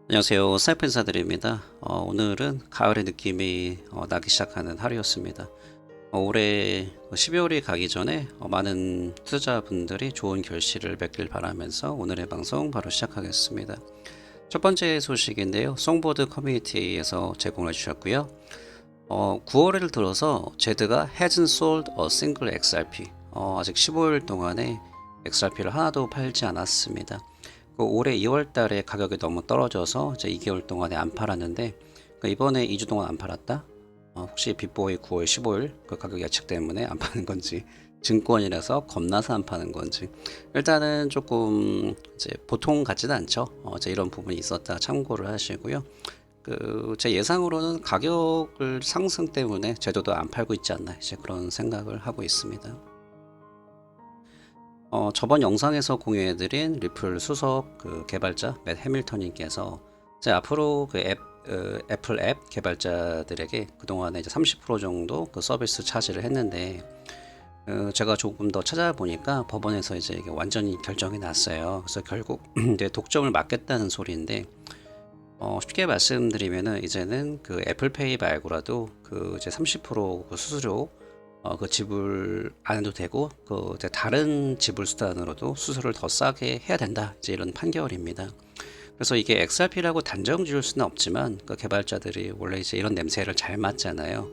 안녕하세요. 사이프 인사드립니다. 오늘은 가을의 느낌이 나기 시작하는 하루였습니다. 올해 12월이 가기 전에 많은 투자자분들이 좋은 결실을 맺길 바라면서 오늘의 방송 바로 시작하겠습니다. 첫 번째 소식인데요. 송보드 커뮤니티에서 제공해 주셨고요. 9월을 들어서 제드가 hasn't sold a single XRP, 아직 15일 동안에 XRP를 하나도 팔지 않았습니다. 올해 2월 달에 가격이 너무 떨어져서 이제 2개월 동안에 안 팔았는데, 이번에 2주 동안 안 팔았다? 혹시 빅보이 9월 15일 그 가격 예측 때문에 안 파는 건지, 증권이라서 겁나서 안 파는 건지, 일단은 조금 이제 보통 같지는 않죠. 이제 이런 부분이 있었다 참고를 하시고요. 제 예상으로는 가격을 상승 때문에 제도도 안 팔고 있지 않나, 이제 그런 생각을 하고 있습니다. 저번 영상에서 공유해드린 리플 수석 개발자 맷 해밀턴님께서 이제 앞으로 애플 앱 개발자들에게 그동안에 이제 30% 정도 그 서비스 차지를 했는데, 제가 조금 더 찾아보니까 법원에서 이제 이게 완전히 결정이 났어요. 그래서 결국 이제 독점을 막겠다는 소리인데, 쉽게 말씀드리면은 이제는 그 애플페이 말고라도 이제 30% 수수료 지불 안 해도 되고 이제 다른 지불 수단으로도 수수료를 더 싸게 해야 된다, 이제 이런 판결입니다. 그래서 이게 XRP라고 단정 지을 수는 없지만 그 개발자들이 원래 이제 이런 냄새를 잘 맡잖아요.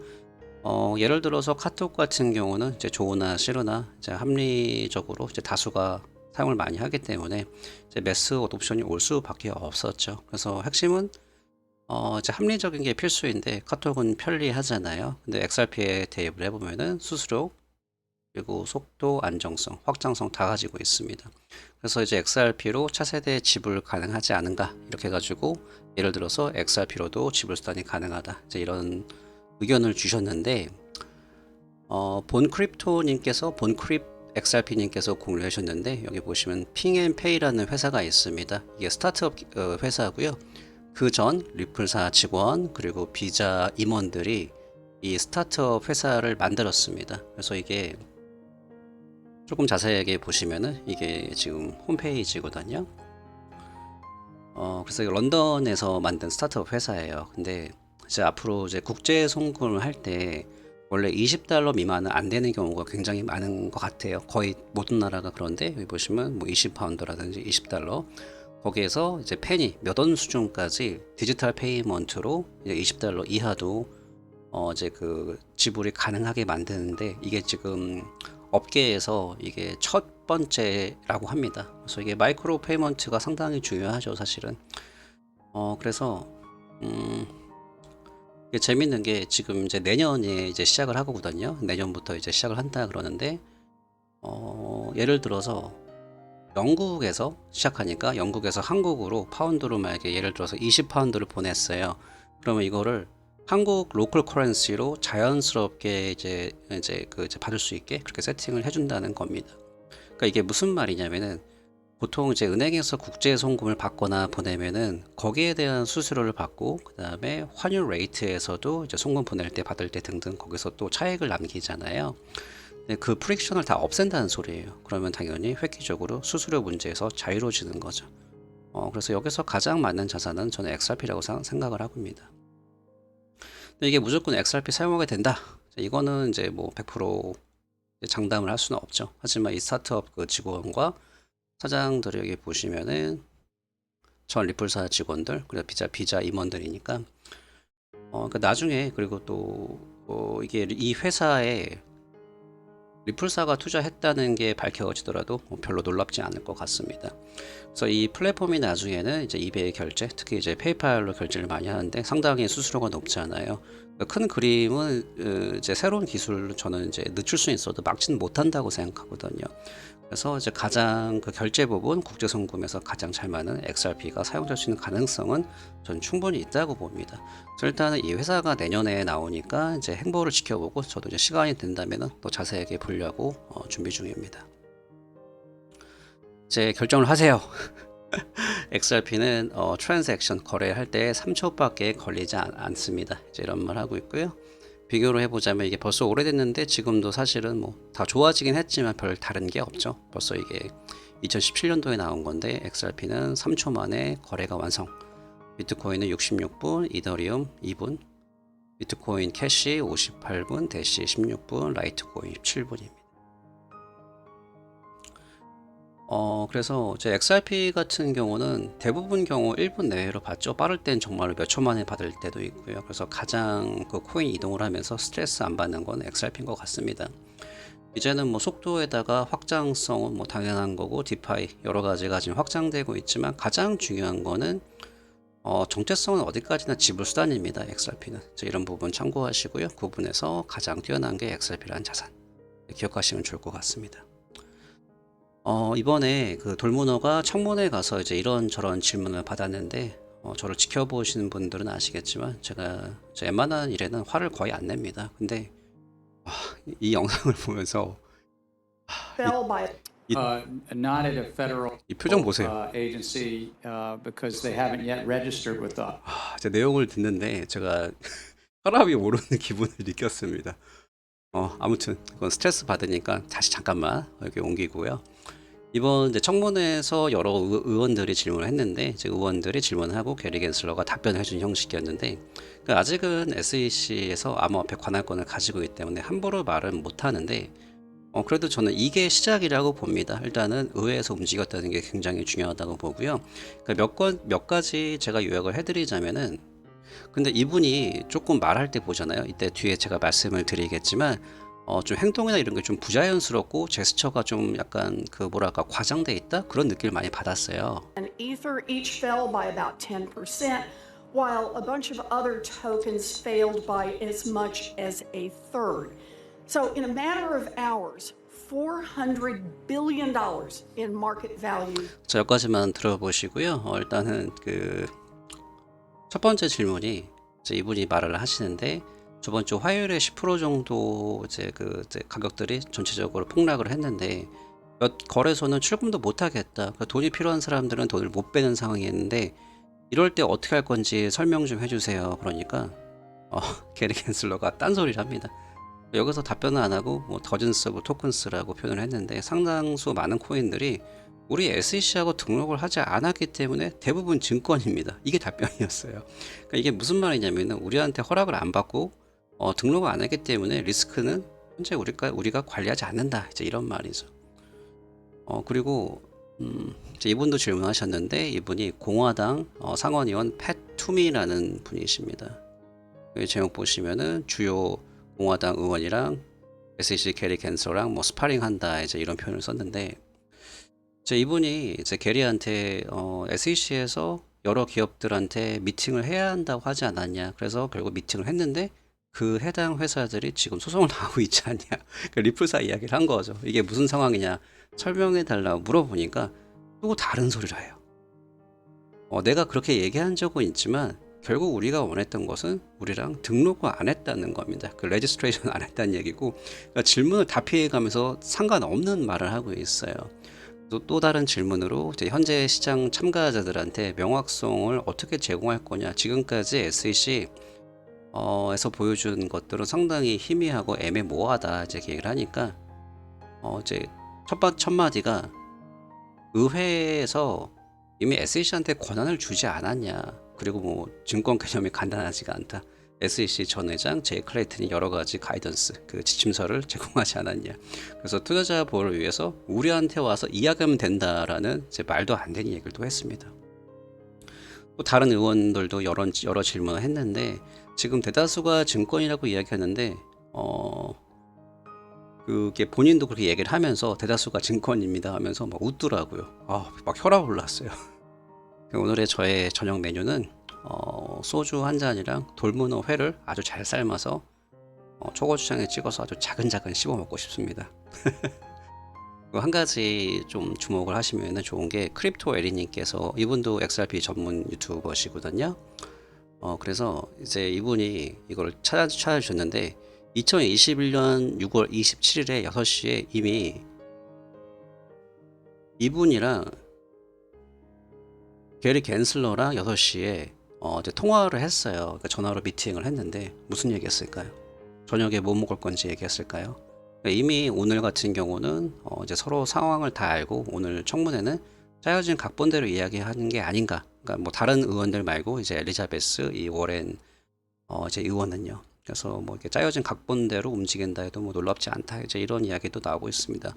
예를 들어서 카톡 같은 경우는 이제 좋으나 싫으나 이제 합리적으로 이제 다수가 사용을 많이 하기 때문에 이제 매스 어둠션이 올 수밖에 없었죠. 그래서 핵심은 이제 합리적인 게 필수인데 카톡은 편리하잖아요. 근데 XRP에 대입을 해보면은 수수료, 그리고 속도, 안정성, 확장성 다 가지고 있습니다. 그래서 이제 XRP로 차세대 지불 가능하지 않은가, 이렇게 해가지고 예를 들어서 XRP로도 지불 수단이 가능하다, 이제 이런 의견을 주셨는데, 본크립 XRP님께서 공유해 주셨는데, 여기 보시면 핑앤페이라는 회사가 있습니다. 이게 스타트업 회사고요. 그 전 리플사 직원 그리고 비자 임원들이 이 스타트업 회사를 만들었습니다. 그래서 이게 조금 자세하게 보시면은 이게 지금 홈페이지거든요. 그래서 런던에서 만든 스타트업 회사예요. 근데 이제 앞으로 이제 국제 송금을 할 때 원래 20달러 미만은 안 되는 경우가 굉장히 많은 것 같아요. 거의 모든 나라가 그런데, 여기 보시면 뭐 20파운드라든지 20달러, 거기에서 이제 페니 몇 원 수준까지 디지털 페이먼트로 이제 20달러 이하도 이제 지불이 가능하게 만드는데, 이게 지금 업계에서 이게 첫 번째라고 합니다. 그래서 이게 마이크로 페이먼트가 상당히 중요하죠, 사실은. 그래서 이게 재밌는 게 지금 이제 내년에 이제 시작을 하거든요. 내년부터 이제 시작을 한다 그러는데, 예를 들어서 영국에서 시작하니까 영국에서 한국으로 파운드로 만약에 예를 들어서 20파운드를 보냈어요. 그러면 이거를 한국 로컬 커런시로 자연스럽게 이제 받을 수 있게 그렇게 세팅을 해준다는 겁니다. 그러니까 이게 무슨 말이냐면은, 보통 이제 은행에서 국제 송금을 받거나 보내면은 거기에 대한 수수료를 받고, 그 다음에 환율 레이트에서도 이제 송금 보낼 때 받을 때 등등 거기서 또 차액을 남기잖아요. 그 프릭션을 다 없앤다는 소리예요. 그러면 당연히 획기적으로 수수료 문제에서 자유로워지는 거죠. 그래서 여기서 가장 맞는 자산은 저는 XRP라고 생각을 하고 있습니다. 근데 이게 무조건 XRP 사용하게 된다, 이거는 이제 뭐 100% 장담을 할 수는 없죠. 하지만 이 스타트업 그 직원과 사장들을 여기 보시면은 전 리플사 직원들, 그리고 비자 임원들이니까, 그러니까 나중에, 그리고 또 이게 이 회사에 리플사가 투자했다는 게 밝혀지더라도 별로 놀랍지 않을 것 같습니다. 그래서 이 플랫폼이 나중에는 이제 이베이 결제, 특히 이제 페이팔로 결제를 많이 하는데 상당히 수수료가 높잖아요. 큰 그림은 이제 새로운 기술을 저는 이제 늦출 수 있어도 막지는 못한다고 생각하거든요. 그래서 이제 가장 결제 부분 국제 송금에서 가장 잘 맞는 XRP가 사용될 수 있는 가능성은 전 충분히 있다고 봅니다. 그래서 일단은 이 회사가 내년에 나오니까 이제 행보를 지켜보고, 저도 이제 시간이 된다면 또 자세하게 보려고 준비 중입니다. 이제 결정을 하세요. XRP는 트랜잭션 거래할 때 3초밖에 걸리지 않습니다. 이제 이런 말 하고 있고요. 비교를 해보자면 이게 벌써 오래됐는데 지금도 사실은 뭐 다 좋아지긴 했지만 별 다른 게 없죠. 벌써 이게 2017년도에 나온 건데 XRP는 3초 만에 거래가 완성. 비트코인은 66분, 이더리움 2분, 비트코인 캐시 58분, 대시 16분, 라이트코인 17분입니다. 그래서 제 XRP 같은 경우는 대부분 경우 1분 내외로 받죠. 빠를 땐 정말로 몇 초 만에 받을 때도 있고요. 그래서 가장 그 코인 이동을 하면서 스트레스 안 받는 건 XRP인 것 같습니다. 이제는 뭐 속도에다가 확장성은 뭐 당연한 거고, 디파이 여러 가지가 지금 확장되고 있지만 가장 중요한 거는 정체성은 어디까지나 지불 수단입니다. XRP는 이런 부분 참고하시고요. 그 부분에서 가장 뛰어난 게 XRP라는 자산 기억하시면 좋을 것 같습니다. 이번에 그 돌문어가 청문회 가서 이제 이런저런 질문을 받았는데, 저를 지켜보시는 분들은 아시겠지만 제가 웬만한 일에는 화를 거의 안 냅니다. 근데 이 영상을 보면서 fell by not at a federal 이 표정 보세요. agency because they haven't yet registered with us. 제 내용을 듣는데 제가 혈압이 오르는 기분을 느꼈습니다. 아무튼 이건 스트레스 받으니까 다시 잠깐만 여기 옮기고요. 이번 이제 청문회에서 여러 의원들이 질문을 했는데, 의원들이 질문하고 게리 겐슬러가 답변을 해준 형식이었는데, 아직은 SEC에서 암호화폐 관할권을 가지고 있기 때문에 함부로 말은 못하는데, 그래도 저는 이게 시작이라고 봅니다. 일단은 의회에서 움직였다는 게 굉장히 중요하다고 보고요. 몇 가지 제가 요약을 해드리자면은, 근데 이분이 조금 말할 때 보잖아요. 이때 뒤에 제가 말씀을 드리겠지만, 좀 행동이나 이런 게 좀 부자연스럽고 제스처가 좀 약간 그 뭐랄까 과장돼 있다, 그런 느낌을 많이 받았어요. and Ether each fell by about 10%, while a bunch of other tokens failed by as much as a third. So in a matter of hours, $400 billion in market value. 자, 여기까지만 들어보시고요. 일단은 그 첫 번째 질문이 이분이 말을 하시는데, 저번 주 화요일에 10% 정도 이제 가격들이 전체적으로 폭락을 했는데, 몇 거래소는 출금도 못 하겠다. 돈이 필요한 사람들은 돈을 못 빼는 상황이었는데, 이럴 때 어떻게 할 건지 설명 좀 해주세요. 그러니까 게리 겐슬러가 딴소리를 합니다. 여기서 답변을 안 하고 뭐 더즌스 오브 토큰스라고 표현을 했는데, 상당수 많은 코인들이 우리 SEC하고 등록을 하지 않았기 때문에 대부분 증권입니다. 이게 답변이었어요. 그러니까 이게 무슨 말이냐면은, 우리한테 허락을 안 받고 등록을 안 했기 때문에 리스크는 현재 우리가 관리하지 않는다, 이제 이런 말이죠. 그리고 이분도 질문하셨는데, 이분이 공화당 상원의원 팻 투미라는 분이십니다. 여기 제목 보시면은 주요 공화당 의원이랑 SEC 게리 겐슬러랑 뭐 스파링한다, 이제 이런 표현을 썼는데, 이분이 이제 게리한테 SEC에서 여러 기업들한테 미팅을 해야 한다고 하지 않았냐. 그래서 결국 미팅을 했는데 그 해당 회사들이 지금 소송을 나오고 있지 않냐. 리플사 이야기를 한 거죠. 이게 무슨 상황이냐 설명해 달라고 물어보니까 또 다른 소리를 해요. 내가 그렇게 얘기한 적은 있지만 결국 우리가 원했던 것은 우리랑 등록을 안 했다는 겁니다. 그 레지스트레이션 안 했다는 얘기고, 그러니까 질문을 다 피해가면서 상관없는 말을 하고 있어요. 또 다른 질문으로 현재 시장 참가자들한테 명확성을 어떻게 제공할 거냐. 지금까지 SEC 에서 보여준 것들은 상당히 희미하고 애매모호하다, 이제 얘기를 하니까 이제 첫 마디가, 의회에서 이미 SEC한테 권한을 주지 않았냐. 그리고 뭐 증권 개념이 간단하지가 않다. SEC 전 회장 제이 클레이튼이 여러 가지 가이던스, 그 지침서를 제공하지 않았냐. 그래서 투자자 보호를 위해서 우리한테 와서 이야기하면 된다라는 말도 안 되는 얘기를 또 했습니다. 또 다른 의원들도 여러 질문을 했는데, 지금 대다수가 증권이라고 이야기하는데 그게 본인도 그렇게 얘기를 하면서 대다수가 증권입니다 하면서 막 웃더라고요. 막 혈압 올랐어요. 오늘의 저의 저녁 메뉴는 소주 한 잔이랑 돌문어 회를 아주 잘 삶아서 초고추장에 찍어서 아주 자근자근 씹어 먹고 싶습니다. 한 가지 좀 주목을 하시면 좋은 게, 크립토 에리님께서, 이분도 XRP 전문 유튜버시거든요. 그래서 이제 이분이 이걸 찾아주셨는데, 2021년 6월 27일에 6시에 이미 이분이랑 게리 겐슬러랑 6시에 이제 통화를 했어요. 그러니까 전화로 미팅을 했는데 무슨 얘기했을까요? 저녁에 뭐 먹을 건지 얘기했을까요? 그러니까 이미 오늘 같은 경우는 이제 서로 상황을 다 알고, 오늘 청문회는 짜여진 각본대로 이야기하는 게 아닌가. 그러니까 뭐 다른 의원들 말고 이제 엘리자베스, 이 워렌 이제 의원은요. 그래서 뭐 이렇게 짜여진 각본대로 움직인다 해도 뭐 놀랍지 않다. 이제 이런 이야기도 나오고 있습니다.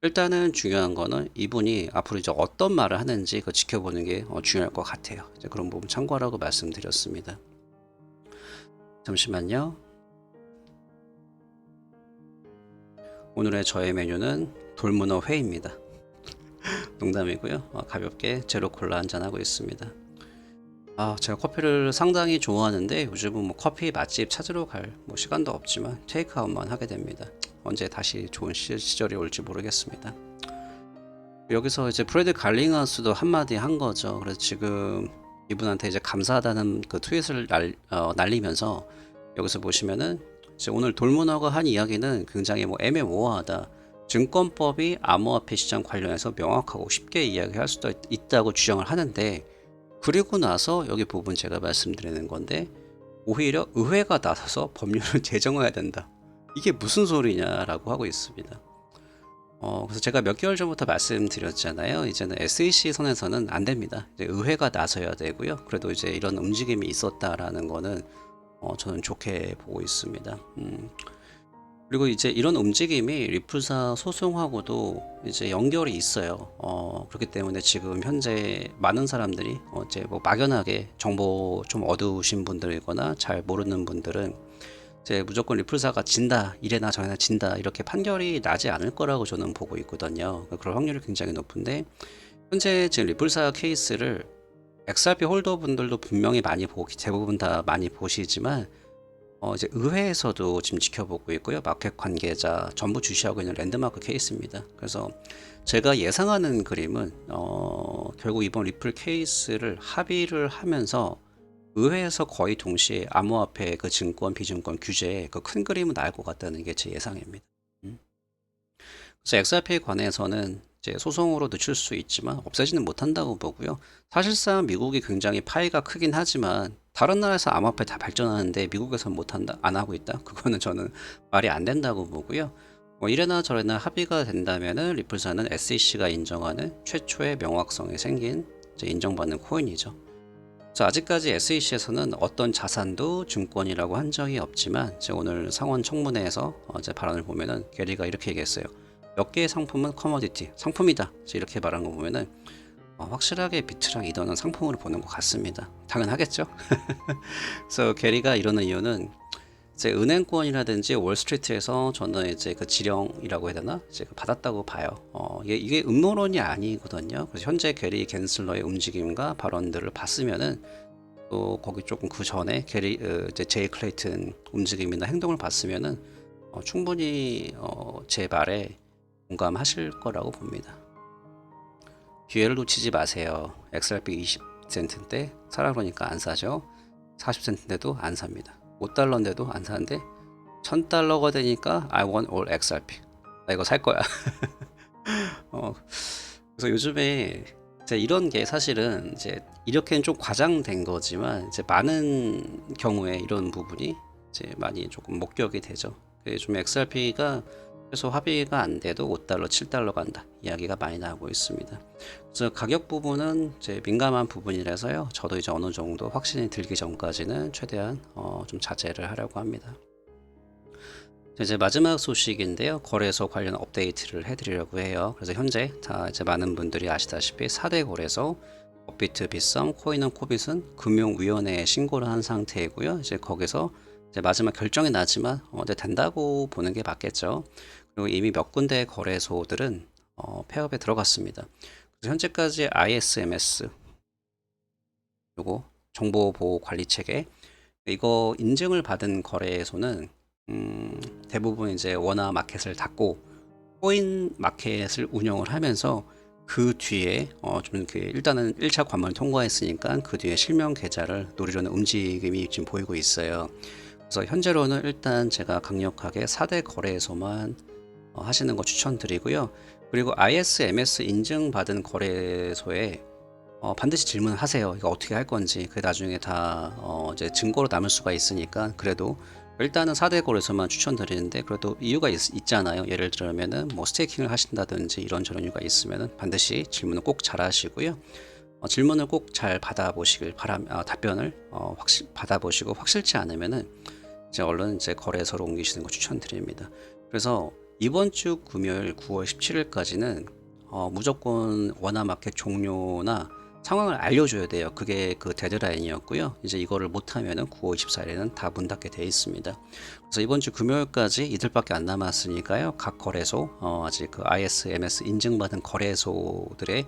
일단은 중요한 거는 이분이 앞으로 이제 어떤 말을 하는지 그 지켜보는 게 중요할 것 같아요. 이제 그런 부분 참고하라고 말씀드렸습니다. 잠시만요. 오늘의 저의 메뉴는 돌문어 회입니다. 농담이고요. 가볍게 제로 콜라 한잔 하고 있습니다. 제가 커피를 상당히 좋아하는데 요즘은 뭐 커피 맛집 찾으러 갈 뭐 시간도 없지만 테이크아웃만 하게 됩니다. 언제 다시 좋은 시절이 올지 모르겠습니다. 여기서 이제 프레드 갈링하우스도 한마디 한 거죠. 그래서 지금 이분한테 이제 감사하다는 그 트윗을 날리면서 여기서 보시면은 이제 오늘 돌문어가 한 이야기는 굉장히 뭐 애매모호하다. 증권법이 암호화폐 시장 관련해서 명확하고 쉽게 이야기할 수도 있다고 주장을 하는데, 그리고 나서 여기 부분 제가 말씀드리는 건데, 오히려 의회가 나서서 법률을 제정해야 된다. 이게 무슨 소리냐라고 하고 있습니다. 그래서 제가 몇 개월 전부터 말씀드렸잖아요. 이제는 SEC 선에서는 안 됩니다. 이제 의회가 나서야 되고요. 그래도 이제 이런 움직임이 있었다라는 거는 저는 좋게 보고 있습니다. 그리고 이제 이런 움직임이 리플사 소송하고도 이제 연결이 있어요. 그렇기 때문에 지금 현재 많은 사람들이 이제 뭐 막연하게 정보 좀 어두우신 분들이거나 잘 모르는 분들은 이제 무조건 리플사가 진다, 이래나 저래나 진다 이렇게 판결이 나지 않을 거라고 저는 보고 있거든요. 그럴 확률이 굉장히 높은데, 현재 지금 리플사 케이스를 XRP 홀더 분들도 분명히 많이 대부분 다 많이 보시지만 이제 의회에서도 지금 지켜보고 있고요. 마켓 관계자 전부 주시하고 있는 랜드마크 케이스입니다. 그래서 제가 예상하는 그림은 결국 이번 리플 케이스를 합의를 하면서 의회에서 거의 동시에 암호화폐 그 증권 비증권 규제에 그 큰 그림은 나올 것 같다는 게 제 예상입니다. 그래서 XRP에 관해서는 이제 소송으로 늦출 수 있지만 없애지는 못한다고 보고요. 사실상 미국이 굉장히 파이가 크긴 하지만 다른 나라에서 암호화폐 다 발전하는데 미국에서는 못한다, 안 하고 있다. 그거는 저는 말이 안 된다고 보고요. 뭐 이래나 저래나 합의가 된다면은 리플사는 SEC가 인정하는 최초의 명확성이 생긴 이제 인정받는 코인이죠. 그래서 아직까지 SEC에서는 어떤 자산도 증권이라고 한 적이 없지만 이제 오늘 상원 청문회에서 이제 발언을 보면은 게리가 이렇게 얘기했어요. 몇 개의 상품은 커머디티, 상품이다. 이렇게 말한 거 보면은 확실하게 비트랑 이더는 상품으로 보는 것 같습니다. 당연하겠죠. 그래서 게리가 이러는 이유는 이제 은행권이라든지 월스트리트에서 저는 이제 그 지령이라고 해야 되나 이제 받았다고 봐요. 이게 음모론이 아니거든요. 그래서 현재 게리 겐슬러의 움직임과 발언들을 봤으면은 또 거기 조금 그 전에 이제 제이 클레이튼 움직임이나 행동을 봤으면은 충분히 제 말에 공감하실 거라고 봅니다. 기회를 놓치지 마세요. XRP 20센트인데 사라 그러니까 안 사죠. 40센트인데도 안 삽니다. 5달러인데도 안 사는데 1000달러가 되니까 I want all XRP. 나 이거 살 거야. 그래서 요즘에 이제 이런 게 사실은 이제 이렇게는 좀 과장된 거지만 이제 많은 경우에 이런 부분이 이제 많이 조금 목격이 되죠. 요즘 XRP가 최소 합의가 안 돼도 5달러, 7달러 간다 이야기가 많이 나오고 있습니다. 그래서 가격 부분은 이제 민감한 부분이라서요. 저도 이제 어느 정도 확신이 들기 전까지는 최대한 좀 자제를 하려고 합니다. 이제 마지막 소식인데요. 거래소 관련 업데이트를 해드리려고 해요. 그래서 현재 다 이제 많은 분들이 아시다시피 4대 거래소 업비트, 빗썸, 코인은 코빗은 금융위원회에 신고를 한 상태이고요. 이제 거기서 이제 마지막 결정이 나지만 이제 된다고 보는 게 맞겠죠. 그리고 이미 몇 군데 거래소들은 폐업에 들어갔습니다. 그래서 현재까지 ISMS 요거 정보보호관리체계 이거 인증을 받은 거래소는 대부분 이제 원화 마켓을 닫고 코인 마켓을 운영을 하면서 그 뒤에 좀 일단은 1차 관문을 통과했으니까 그 뒤에 실명 계좌를 노리려는 움직임이 지금 보이고 있어요. 그래서 현재로는 일단 제가 강력하게 4대 거래소만 하시는 거 추천드리고요. 그리고 ISMS 인증받은 거래소에 반드시 질문하세요. 이거 어떻게 할 건지. 그 나중에 다 이제 증거로 남을 수가 있으니까 그래도 일단은 4대 거래소만 추천드리는데 그래도 이유가 있잖아요. 예를 들면은 뭐 스테이킹을 하신다든지 이런저런 이유가 있으면은 반드시 질문을 꼭 잘 하시고요. 질문을 꼭 잘 받아보시길 답변을 받아보시고 확실치 않으면은 이제 얼른 이제 거래소로 옮기시는 거 추천드립니다. 그래서 이번 주 금요일 9월 17일까지는 무조건 원화 마켓 종료나 상황을 알려줘야 돼요. 그게 그 데드라인이었고요. 이제 이거를 못하면은 9월 24일에는 다 문 닫게 돼 있습니다. 그래서 이번 주 금요일까지 이틀밖에 안 남았으니까요. 각 거래소 아직 그 ISMS 인증받은 거래소들의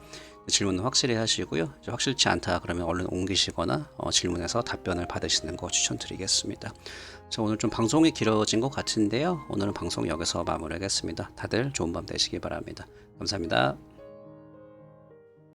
질문은 확실히 하시고요. 이제 확실치 않다 그러면 얼른 옮기시거나 질문해서 답변을 받으시는 거 추천드리겠습니다. 자, 오늘 좀 방송이 길어진 것 같은데요. 오늘은 방송 여기서 마무리하겠습니다. 다들 좋은 밤 되시기 바랍니다. 감사합니다.